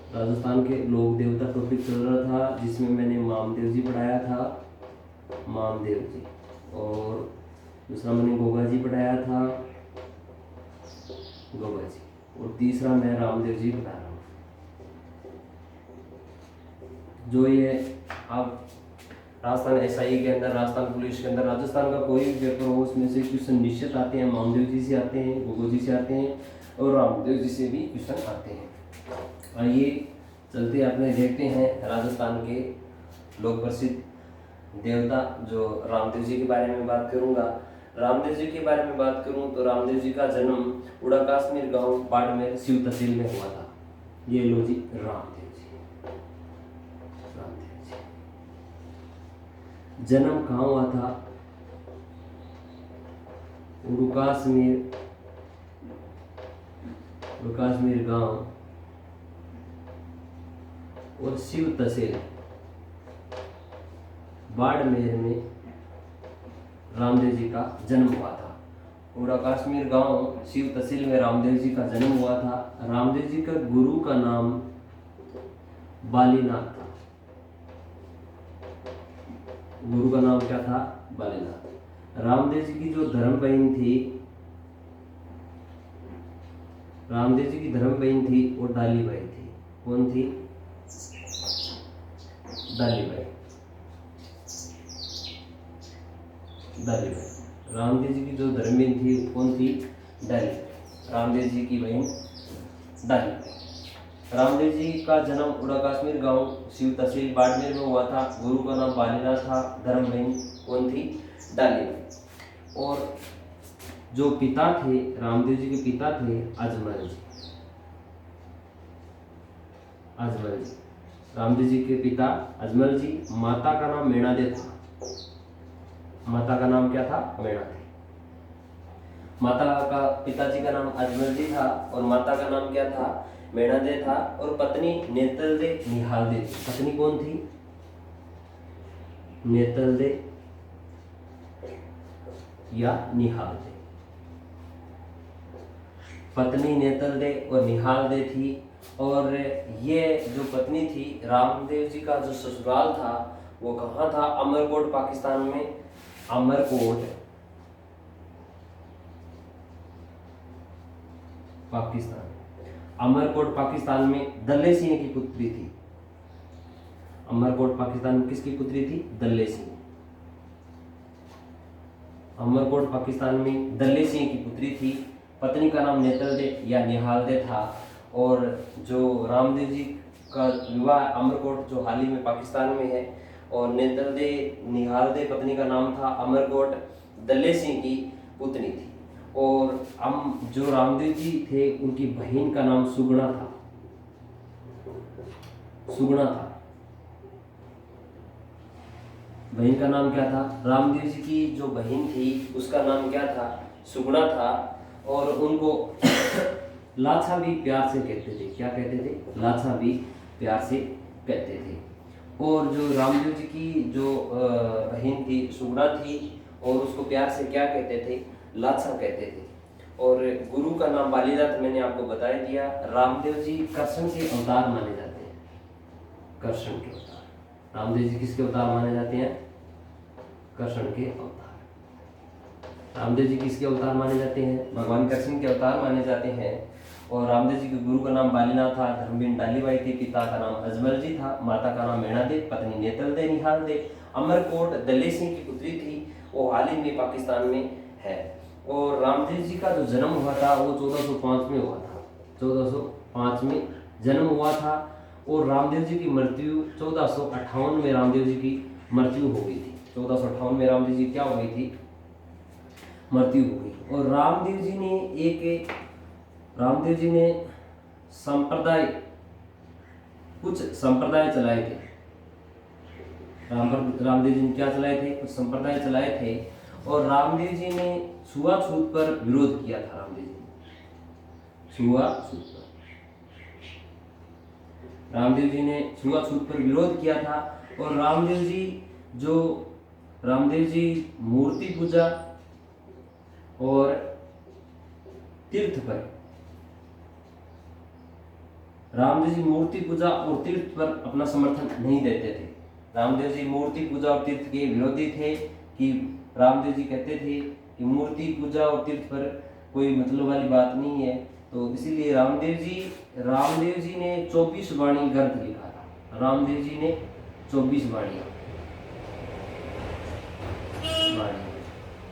राजस्थान के लोक देवता टॉपिक चल रहा था, जिसमें मैंने मामदेव जी पढ़ाया था, मामदेव जी। और दूसरा मैंने गोगा जी पढ़ाया था, गोगा जी। और तीसरा मैं रामदेव जी पढ़ा रहा हूँ। जो ये आप राजस्थान एसआई के अंदर, राजस्थान पुलिस के अंदर, राजस्थान का कोई भी पेपर हो, उसमें से क्वेश्चन निश्चित आते हैं। मामदेव जी से आते हैं, गोगो जी से आते हैं और रामदेव जी से भी क्वेश्चन आते हैं। आइए चलते अपने देखते हैं राजस्थान के लोक प्रसिद्ध देवता जो रामदेव जी के बारे में बात करूंगा। रामदेव जी के बारे में बात करूं तो रामदेव जी का जन्म उड़ा कश्मीर गांव बाड़मेर शिव तहसील में हुआ था। ये लो जी रामदेव जी। जन्म कहाँ हुआ था? कश्मीर गांव और शिव तहसील बाड़मेर में रामदेव जी का जन्म हुआ था। उड़ा कश्मीर गांव शिव तहसील में रामदेव जी का जन्म हुआ था। रामदेव जी का गुरु का नाम बालीनाथ था। गुरु का नाम क्या था? बालीनाथ। रामदेव जी की जो धर्म बहन थी, रामदेव जी की धर्म बहन थी वो डालीबाई थी। कौन थी? डालीबाई। डालीबाई। रामदेव जी की जो धर्म बहन थी कौन थी? डालीबाई। रामदेव जी की बहन डालीबाई। रामदेव जी का जन्म उड़ा कश्मीर गांव शिव तहसील बाड़मेर में हुआ था। गुरु का नाम बालीनाथ था। धर्म बहन कौन थी? डालीबाई। और जो पिता थे रामदेव जी के पिता थे अजमल जी। अजमल जी, रामदेव जी के पिता अजमल जी। माता का नाम मेणादे था। माता का नाम क्या था? मेणादे। माता का, पिताजी का नाम अजमल जी था और माता का नाम क्या था? मेणादे था। और पत्नी नेतलदे निहालदे थी। पत्नी कौन थी? नेतलदे या निहालदे। पत्नी नेतलदे और निहालदे थी। और ये जो पत्नी थी, रामदेव जी का जो ससुराल था वो कहाँ था? अमरकोट पाकिस्तान में। अमरकोट पाकिस्तान। अमरकोट पाकिस्तान में दल्ले सिंह की पुत्री थी। अमरकोट पाकिस्तान में किसकी पुत्री थी? दल्ले सिंह। अमरकोट पाकिस्तान में दल्ले सिंह की पुत्री थी। पत्नी का नाम नेतलदे या निहालदे था। और जो रामदेव जी का विवाह अमरकोट जो हाल ही में पाकिस्तान में है, और नेतलदे निहालदे पत्नी का नाम था। अमरकोट दल्ले सिंह की पुत्री थी। और जो रामदेव जी थे उनकी बहन का नाम सुगुणा था। सुगुणा था। बहन का नाम क्या था? रामदेव जी की जो बहन थी उसका नाम क्या था? सुगुणा था। और उनको लाछा भी प्यार से कहते थे। क्या कहते थे? लाछा भी प्यार से कहते थे। और जो रामदेव जी की जो बहन थी सुगुणा थी, और उसको प्यार से क्या कहते थे? लाछा कहते थे। और गुरु का नाम बालीनाथ मैंने आपको बता दिया। रामदेव जी कृष्ण के अवतार माने जाते हैं। कृष्ण के अवतार। रामदेव जी किसके अवतार माने जाते हैं? कृष्ण के अवतार। रामदेव जी किसके अवतार माने जाते हैं? भगवान कृष्ण के अवतार माने जाते हैं। और रामदेव जी के गुरु का नाम बालीनाथ था। धर्मबीन डालीबाई थी। पिता का नाम अजमल जी था। माता का नाम मेणादे, पत्नी नेतलदे निहालदे। अमरकोट दल्ले सिंह की पुत्री थी। वो हाल ही में पाकिस्तान में है। और रामदेव जी का जो जन्म हुआ था वो 1405 में हुआ था। 1405 में जन्म हुआ था। और रामदेव जी की मृत्यु 1458 में रामदेव जी की मृत्यु हो गई थी। 1458 में रामदेव जी क्या हो गई थी? मृत्यु हो गई। और रामदेव जी ने संप्रदाय, कुछ संप्रदाय चलाए थे। रामदेव जी ने क्या चलाए थे? कुछ संप्रदाय चलाए थे। और रामदेव जी ने छुआछूत पर विरोध किया था। रामदेव जी ने छुआछूत पर, रामदेव जी ने छुआछूत पर विरोध किया था। और रामदेव जी मूर्ति पूजा और तीर्थ पर, रामदेव जी मूर्ति पूजा और तीर्थ पर अपना समर्थन नहीं देते थे। रामदेव जी मूर्ति पूजा और तीर्थ के विरोधी थे, कि रामदेव जी कहते थे कि मूर्ति पूजा और तीर्थ पर कोई मतलब वाली बात नहीं है। तो इसीलिए रामदेव जी ने 24 वाणी ग्रंथ लिखा था। रामदेव जी ने 24 वाणी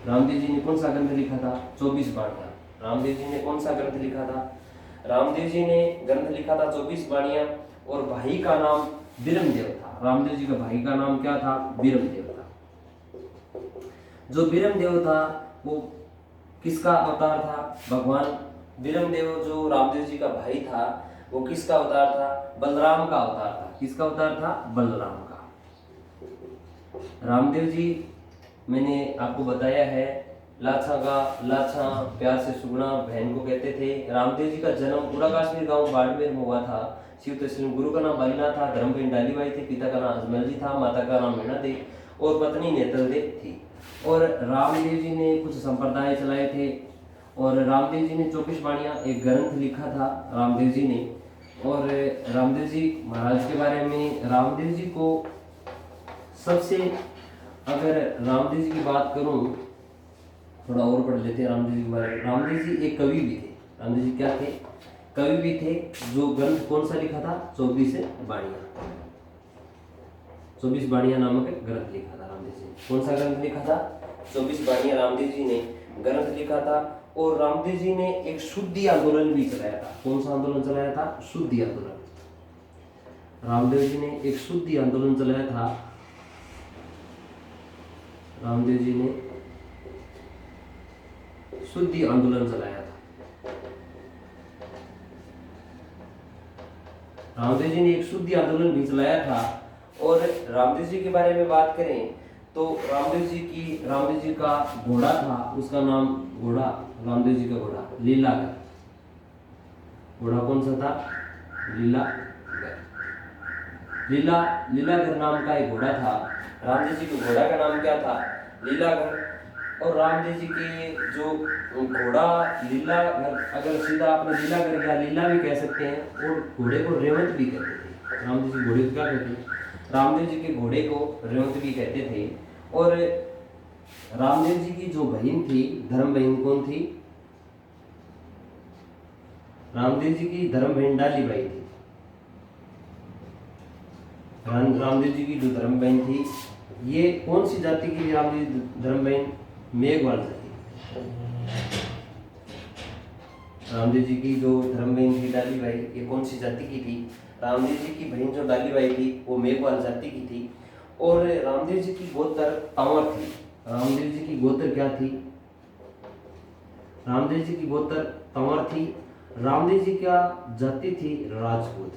रामदेव जी ने कौन सा ग्रंथ लिखा था? 24 वाणियां। रामदेव जी ने कौन सा ग्रंथ लिखा था? रामदेव जी ने ग्रंथ लिखा था 24 वाणियां, और भाई का नाम बीरमदेव था। रामदेव जी का भाई का नाम क्या था? बीरमदेव था। जो बीरमदेव था वो किसका अवतार था? भगवान बीरमदेव जो रामदेव जी का भाई था वो किसका अवतार था? बलराम का अवतार था। किसका अवतार था? बलराम का। रामदेव जी मैंने आपको बताया है, लाछा प्यार से सुगुणा बहन को कहते थे। रामदेव जी का जन्म पूरा कश्मीर गांव बाड़मेर में हुआ था। शिव तस्लीम गुरु का नाम बालीना था, धर्म बहन डालीबाई थी, पिता का नाम अजमल जी था, माता का नाम मीणा देवी और पत्नी नेतल देव थी। और रामदेव जी ने कुछ संप्रदाय चलाए थे, और रामदेव जी ने 24 वाणियां एक ग्रंथ लिखा था रामदेव जी ने। और रामदेव जी महाराज के बारे में, रामदेव जी को सबसे, अगर रामदेव जी की बात करूं, थोड़ा और पढ़ लेते हैं रामदेव जी के बारे में। रामदेव जी एक कवि भी थे। रामदेव जी क्या थे? कवि भी थे। जो ग्रंथ कौन सा लिखा था? 24 वाणियां। 24 वाणियां नामक ग्रंथ लिखा था रामदेव जी ने। कौन सा ग्रंथ लिखा था? 24 वाणियां रामदेव जी ने ग्रंथ लिखा था। और रामदेव जी ने एक शुद्धि आंदोलन भी चलाया था। कौन सा आंदोलन चलाया था? शुद्धि आंदोलन। रामदेव जी ने एक शुद्धि आंदोलन चलाया था। रामदेव जी ने शुद्धि आंदोलन चलाया था। रामदेव जी ने एक शुद्धि आंदोलन भी चलाया था। और रामदेव जी के बारे में बात करें तो रामदेव जी का घोड़ा था, उसका नाम घोड़ा, रामदेव जी का घोड़ा लीलागर। घोड़ा कौन सा था? लीलागर नाम का एक घोड़ा था। रामदेव जी के घोड़ा का नाम क्या था? लीलागर। और रामदेव जी के जो घोड़ा लीलागर, अगर सीधा आपने लीलागर या लीला भी कह सकते हैं, और घोड़े को रेवंत भी कहते थे। रामदेव जी घोड़े को क्या कहते हैं? रामदेव जी के घोड़े को रेवंत भी कहते थे। और रामदेव जी की जो बहन थी, धर्म बहन, कौन थी? रामदेव जी की धर्म बहन डालीबाई थी। रामदेव जी की जो धर्म बहन थी, ये कौन सी जाति की रामदेव जी धर्म बहन? मेघवाल जाति। रामदेव जी की जो धर्म बहन थी डालीबाई, ये कौन सी जाति की थी? रामदेव जी की बहन जो डालीबाई थी वो मेघवाल जाति की थी। और रामदेव जी की गोत्र तंवर थी। रामदेव जी की गोत्र क्या थी? रामदेव जी की गोत्र तंवर थी। रामदेव जी क्या जाति थी? राजपूत।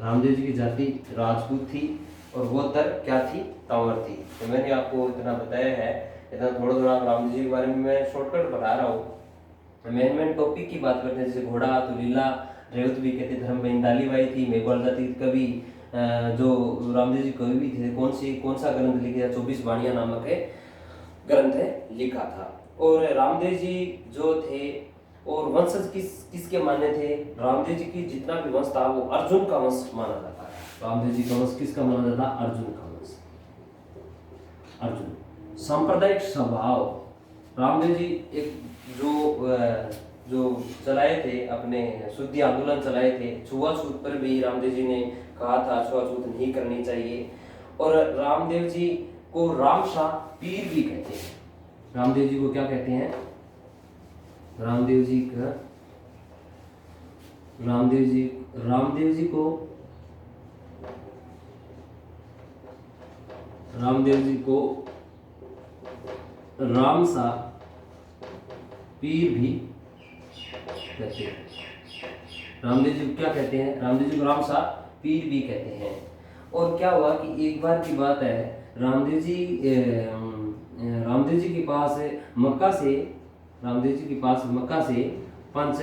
रामदेव जी की जाति राजपूत थी और गोत्र क्या थी? तंवर थी। तो मैंने आपको इतना बताया है, इतना थोड़ा थोड़ा रामदेव जी के बारे में मैं शॉर्टकट बता रहा हूँ। मेन टॉपिक की बात करते हैं, जैसे घोड़ा तो लीला, रेवत भी कहते, धर्म बहन डालीबाई थी, मेघवाल जाति कवि, जो रामदेव जी कवि भी थे, कौन सा ग्रंथ लिखा? 24 वाणियां नामक ग्रंथ लिखा था। और रामदेव जी जो थे, और वंशज किसके माने थे? रामदेव जी की जितना भी वंश था वो अर्जुन का वंश माना जाता है। रामदेव जी का वंश किसका माना जाता? अर्जुन का वंश। अर्जुन। सांप्रदायिक स्वभाव, रामदेव जी एक जो चलाए थे, अपने शुद्धि आंदोलन चलाए थे। छुआछूत पर भी रामदेव जी ने कहा था छुआछूत नहीं करनी चाहिए। और रामदेव जी को रामशाह पीर भी कहते हैं। रामदेव जी को क्या कहते हैं? रामदेव जी को रामशाह पीर भी कहते हैं। रामदेव जी को क्या कहते हैं? रामदेव जी को रामशाह पीर भी कहते हैं। और क्या हुआ कि एक बार की बात है, रामदेव जी के पास मक्का से पंच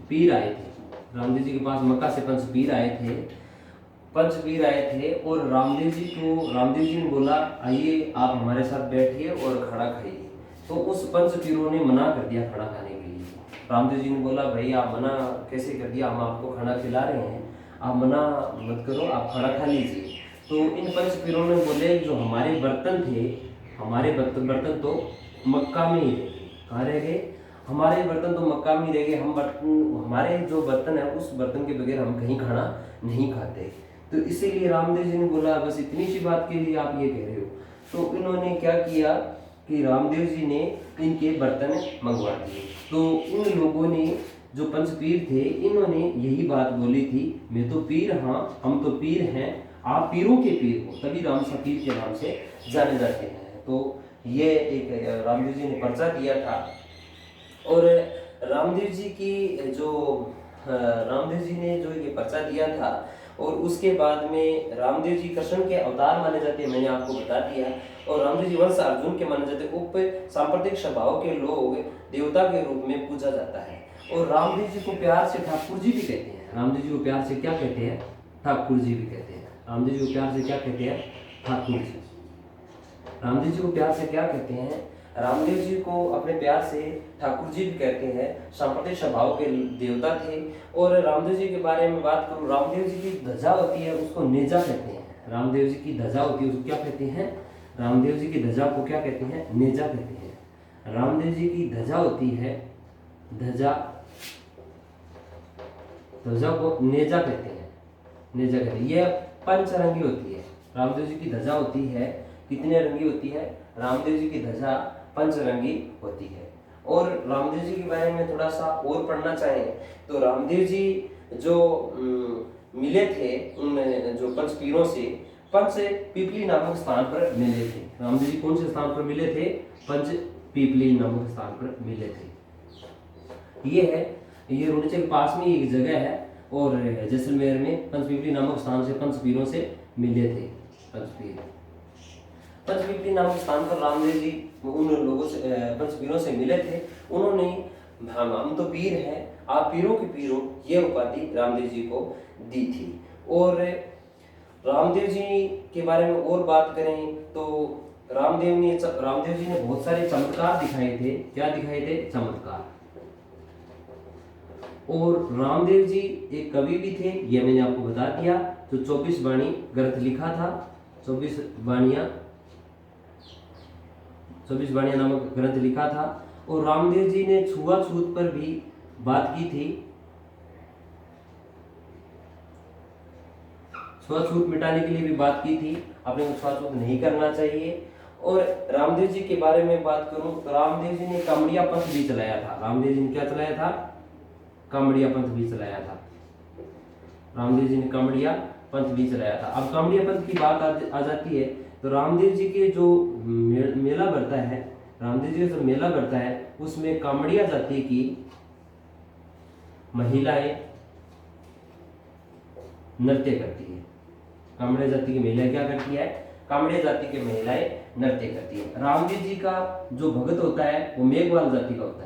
पीर आए थे। रामदेव जी के पास मक्का से पंच पीर आए थे। और रामदेव जी ने बोला, आइए आप हमारे साथ बैठिए और खाना खाइए। तो उस पंच पीरों ने मना कर दिया खाना खाने के लिए। रामदेव जी ने बोला भाई आप मना कैसे कर दिया, हम आपको खाना खिला रहे हैं, आप मना मत करो, आप खाना खा लीजिए। तो इन पंच पीरों ने बोले जो हमारे बर्तन थे, हमारे बर्तन तो मक्का में ही रह गए। कहाँ रह गए? हमारे बर्तन तो मक्का में ही रह गए। हम बर्तन, हमारे जो बर्तन है उस बर्तन के बगैर हम कहीं खाना नहीं खाते। तो इसीलिए रामदेव जी ने बोला बस इतनी सी बात के लिए आप ये कह रहे हो। तो इन्होंने क्या किया कि रामदेव जी ने इनके बर्तन मंगवा दिए। तो इन लोगों ने जो पंचपीर थे इन्होंने यही बात बोली थी, मैं तो पीर, हाँ हम तो पीर हैं, आप पीरों के पीर हो, तभी राम पीर के नाम से जाने जाते हैं। तो ये एक रामदेव जी ने पर्चा दिया था। और रामदेव जी की जो रामदेव जी ने जो ये पर्चा दिया था, और उसके बाद में रामदेव जी कृष्ण के अवतार माने जाते हैं, मैंने आपको बता दिया। और रामदेव जी वंश अर्जुन के माने जाते हैं। उप सांप्रदायिक स्वभाव के लोग देवता के रूप में पूजा जाता है। और रामदेव जी को प्यार से ठाकुर जी भी कहते हैं। रामदेव जी को प्यार से क्या कहते हैं? ठाकुर जी भी कहते हैं। रामदेव जी को प्यार से क्या कहते हैं? ठाकुर जी। रामदेव जी को प्यार से क्या कहते हैं? रामदेव जी को अपने प्यार से ठाकुर जी भी कहते हैं। सांप्रदायिक स्वभाव के देवता थे। और रामदेव जी के बारे में बात करूं, रामदेव जी की ध्वजा होती है उसको नेजा कहते हैं। रामदेव जी की ध्वजा होती है उसको क्या कहते हैं? रामदेव जी की ध्वजा को क्या कहते हैं? नेजा कहते हैं। रामदेव जी की ध्वजा होती है, ध्वजा, ध्वजा को नेजा कहते हैं। नेजा कहते हैं। यह पंचरंगी होती है। रामदेव जी की ध्वजा होती है, कितने रंगी होती है? रामदेव जी की ध्वजा पंचरंगी होती है। और रामदेव जी के बारे में थोड़ा सा और पढ़ना चाहें तो रामदेव जी जो मिले थे उन जो पंच पीरों से, पंच पीपली नामक स्थान पर मिले थे। रामदेव जी कौन से स्थान पर मिले थे? पंच पीपली नामक स्थान पर मिले थे। ये है, ये रुड़चे के पास में एक जगह है, और जैसलमेर में पंचपीपली नामक स्थान से पंच पीरों से मिले थे। पंचपीपली नामक स्थान पर रामदेव जी उन लोगों से, पंचपीरों से मिले थे। उन्होंने हम तो पीर हैं, आप पीरों के पीर हो, ये उपाधि रामदेव जी को दी थी। और रामदेव जी के बारे में और बात करें तो रामदेव जी ने बहुत सारे चमत्कार दिखाए थे। क्या दिखाए थे? चमत्कार। और रामदेव जी एक कवि भी थे, ये मैंने आपको बता दिया। जो 24 वाणी ग्रंथ लिखा था, 24 वाणियां नामक ग्रंथ लिखा था। और रामदेव जी ने छुआछूत पर भी बात की थी। छुआछूत मिटाने के लिए भी बात की थी, अपने को छुआछूत नहीं करना चाहिए। और रामदेव जी के बारे में बात करूं तो रामदेव जी ने कामड़िया पंथ भी चलाया था। रामदेव जी ने क्या चलाया था? कामड़िया पंथ भी चलाया था। रामदेव जी ने कामड़िया पंथ भी चलाया था। अब कामड़िया पंथ की बात आ जाती है तो रामदेव जी के जो मेला बढ़ता है, रामदेव जी का जो मेला बढ़ता है उसमें कामड़िया जाति की महिलाएं नृत्य करती है। कामड़िया जाति की महिलाएं क्या करती है? कामड़िया जाति की महिलाएं नृत्य करती है। रामदेव जी का जो भगत होता है वो मेघवाल जाति का होता है।